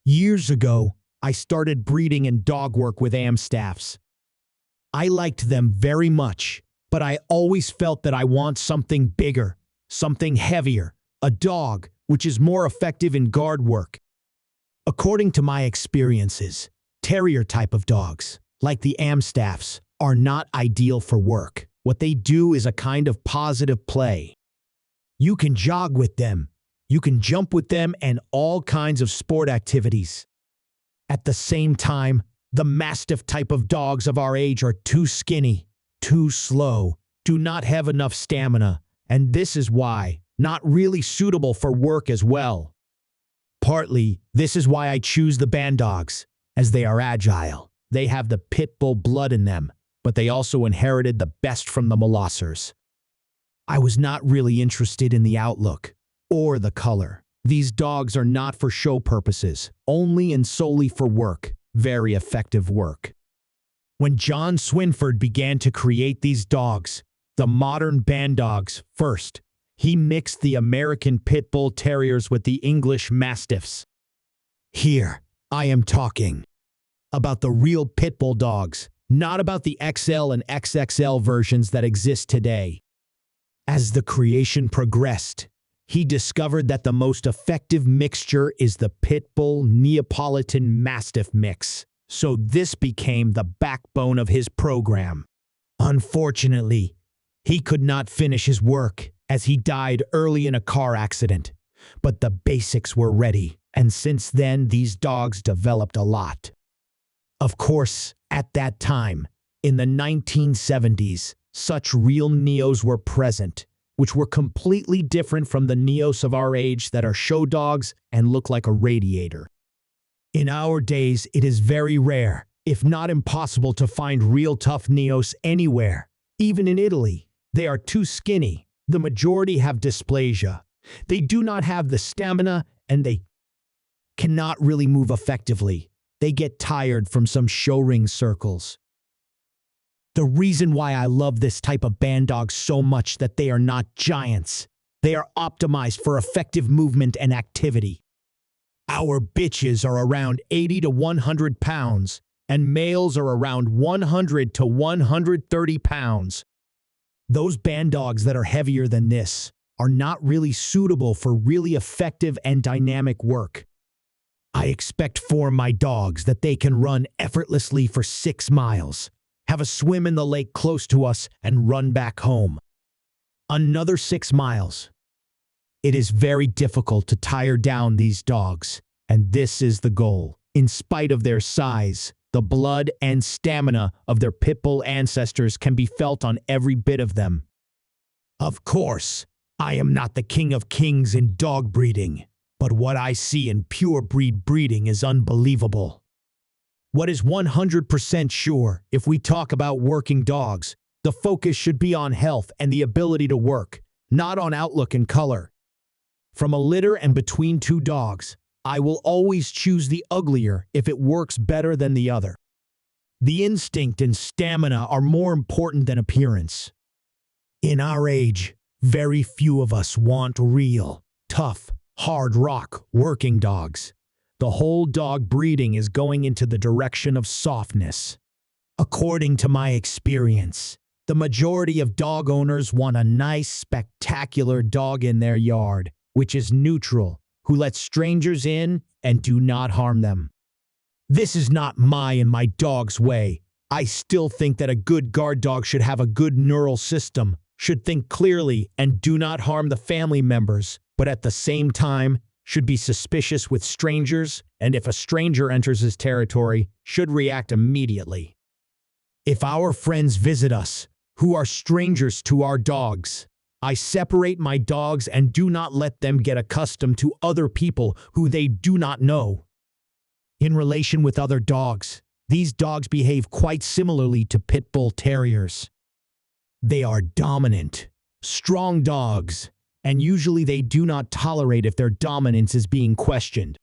Years ago, I started breeding and dog work with Amstaffs. I liked them very much, but I always felt that I want something bigger, something heavier, a dog which is more effective in guard work. According to my experiences, terrier type of dogs, like the Amstaffs, are not ideal for work. What they do is a kind of positive play. You can jog with them, you can jump with them, and all kinds of sport activities. At the same time, the Mastiff type of dogs of our age are too skinny, too slow, do not have enough stamina, and this is why not really suitable for work as well. Partly, this is why I choose the bandogs, as they are agile. They have the pit bull blood in them, but they also inherited the best from the Molossers. I was not really interested in the outlook or the color. These dogs are not for show purposes, only and solely for work, very effective work. When John Swinford began to create these dogs, the modern bandogs, first, he mixed the American Pit Bull Terriers with the English Mastiffs. Here, I am talking about the real Pit Bull dogs, not about the XL and XXL versions that exist today. As the creation progressed, he discovered that the most effective mixture is the Pit Bull Neapolitan Mastiff mix, so this became the backbone of his program. Unfortunately, he could not finish his work as he died early in a car accident, but the basics were ready, and since then these dogs developed a lot. Of course, at that time, in the 1970s, such real Neos were present, which were completely different from the Neos of our age that are show dogs and look like a radiator. In our days, it is very rare, if not impossible, to find real tough Neos anywhere. Even in Italy, they are too skinny. The majority have dysplasia. They do not have the stamina, and they cannot really move effectively. They get tired from some show ring circles. The reason why I love this type of bandog so much that they are not giants. They are optimized for effective movement and activity. Our bitches are around 80 to 100 pounds, and males are around 100 to 130 pounds. Those bandogs that are heavier than this are not really suitable for really effective and dynamic work. I expect for my dogs that they can run effortlessly for 6 miles, have a swim in the lake close to us, and run back home. Another 6 miles. It is very difficult to tire down these dogs, and this is the goal. In spite of their size, the blood and stamina of their pit bull ancestors can be felt on every bit of them. Of course, I am not the king of kings in dog breeding, but what I see in pure breed breeding is unbelievable. What is 100% sure, if we talk about working dogs, the focus should be on health and the ability to work, not on outlook and color. From a litter and between two dogs, I will always choose the uglier if it works better than the other. The instinct and stamina are more important than appearance. In our age, very few of us want real, tough, hard rock working dogs. The whole dog breeding is going into the direction of softness. According to my experience, the majority of dog owners want a nice, spectacular dog in their yard, which is neutral, who lets strangers in and do not harm them. This is not my dog's way. I still think that a good guard dog should have a good neural system, should think clearly and do not harm the family members, but at the same time, should be suspicious with strangers, and if a stranger enters his territory, should react immediately. If our friends visit us, who are strangers to our dogs, I separate my dogs and do not let them get accustomed to other people who they do not know. In relation with other dogs, these dogs behave quite similarly to pit bull terriers. They are dominant, strong dogs, and usually they do not tolerate if their dominance is being questioned.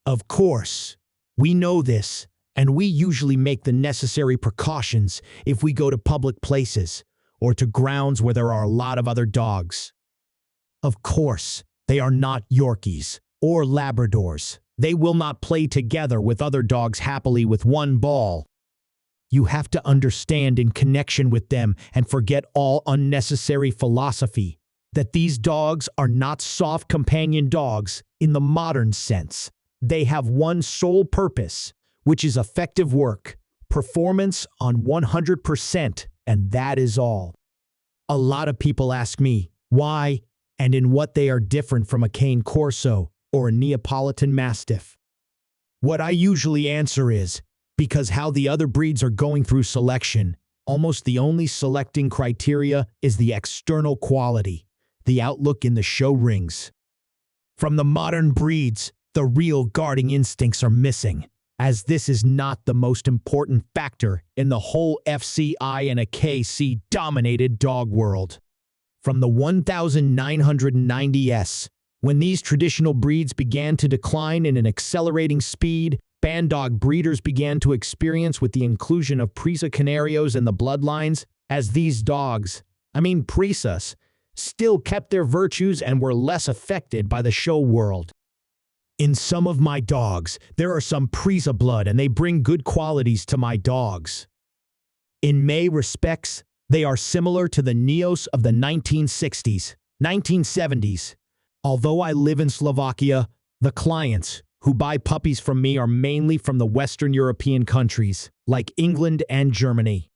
Of course, we know this, and we usually make the necessary precautions if we go to public places or to grounds where there are a lot of other dogs. Of course, they are not Yorkies or Labradors. They will not play together with other dogs happily with one ball. You have to understand in connection with them and forget all unnecessary philosophy that these dogs are not soft companion dogs in the modern sense. They have one sole purpose, which is effective work, performance on 100%, and that is all. A lot of people ask me why and in what they are different from a Cane Corso or a Neapolitan Mastiff. What I usually answer is, because how the other breeds are going through selection, almost the only selecting criteria is the external quality, the outlook in the show rings. From the modern breeds, the real guarding instincts are missing, as this is not the most important factor in the whole FCI and a KC-dominated dog world. From the 1990s, when these traditional breeds began to decline in an accelerating speed, Bandog breeders began to experience with the inclusion of Presa Canarios in the bloodlines, as these dogs, Presas, still kept their virtues and were less affected by the show world. In some of my dogs, there are some Presa blood and they bring good qualities to my dogs. In many respects, they are similar to the Neos of the 1960s, 1970s. Although I live in Slovakia, the clients who buy puppies from me are mainly from the Western European countries, like England and Germany.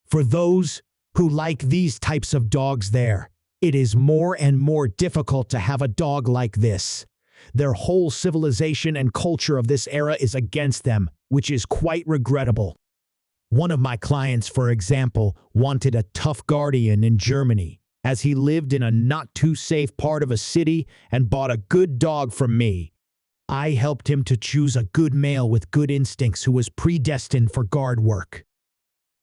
For those who like these types of dogs there, it is more and more difficult to have a dog like this. Their whole civilization and culture of this era is against them, which is quite regrettable. One of my clients, for example, wanted a tough guardian in Germany, as he lived in a not-too-safe part of a city and bought a good dog from me. I helped him to choose a good male with good instincts who was predestined for guard work.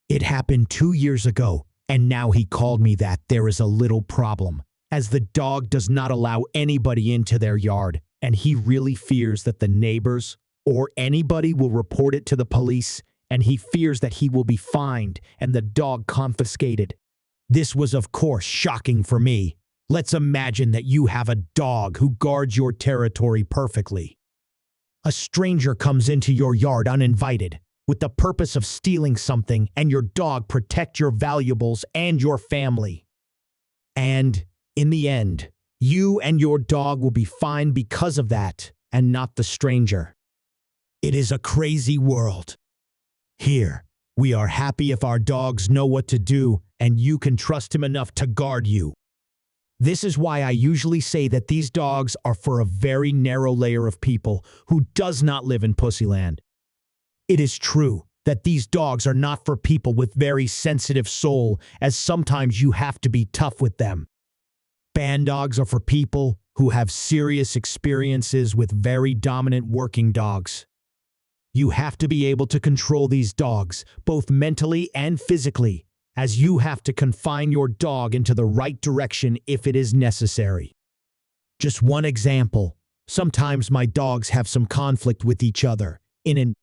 It happened 2 years ago, and now he called me that there is a little problem, as the dog does not allow anybody into their yard, and he really fears that the neighbors or anybody will report it to the police, and he fears that he will be fined and the dog confiscated. This was, of course, shocking for me. Let's imagine that you have a dog who guards your territory perfectly. A stranger comes into your yard uninvited, with the purpose of stealing something, and your dog protects your valuables and your family. And, in the end, you and your dog will be fined because of that, and not the stranger. It is a crazy world. Here, we are happy if our dogs know what to do, and you can trust him enough to guard you. This is why I usually say that these dogs are for a very narrow layer of people who does not live in Pussyland. It is true that these dogs are not for people with very sensitive soul, as sometimes you have to be tough with them. Bandogs are for people who have serious experiences with very dominant working dogs. You have to be able to control these dogs, both mentally and physically, as you have to confine your dog into the right direction if it is necessary. Just one example, sometimes my dogs have some conflict with each other, in an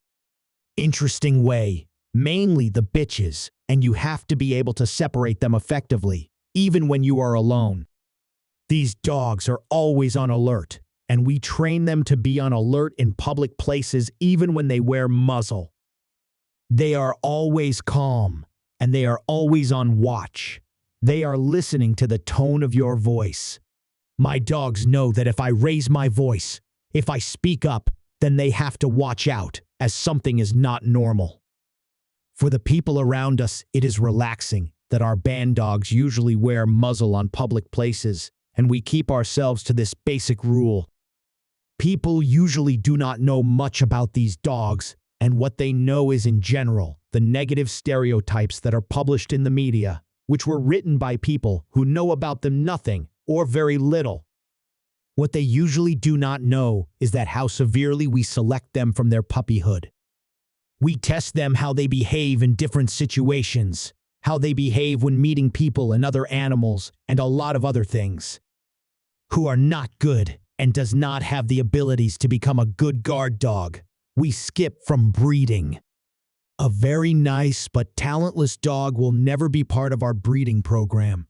interesting way, mainly the bitches, and you have to be able to separate them effectively, even when you are alone. These dogs are always on alert, and we train them to be on alert in public places even when they wear muzzle. They are always calm, and they are always on watch. They are listening to the tone of your voice. My dogs know that if I raise my voice, if I speak up, then they have to watch out, as something is not normal. For the people around us, it is relaxing that our bandogs usually wear muzzle on public places, and we keep ourselves to this basic rule. People usually do not know much about these dogs, and what they know is in general the negative stereotypes that are published in the media, which were written by people who know about them nothing or very little. What they usually do not know is that how severely we select them from their puppyhood. We test them how they behave in different situations, how they behave when meeting people and other animals, and a lot of other things, who are not good and does not have the abilities to become a good guard dog. We skip from breeding. A very nice but talentless dog will never be part of our breeding program.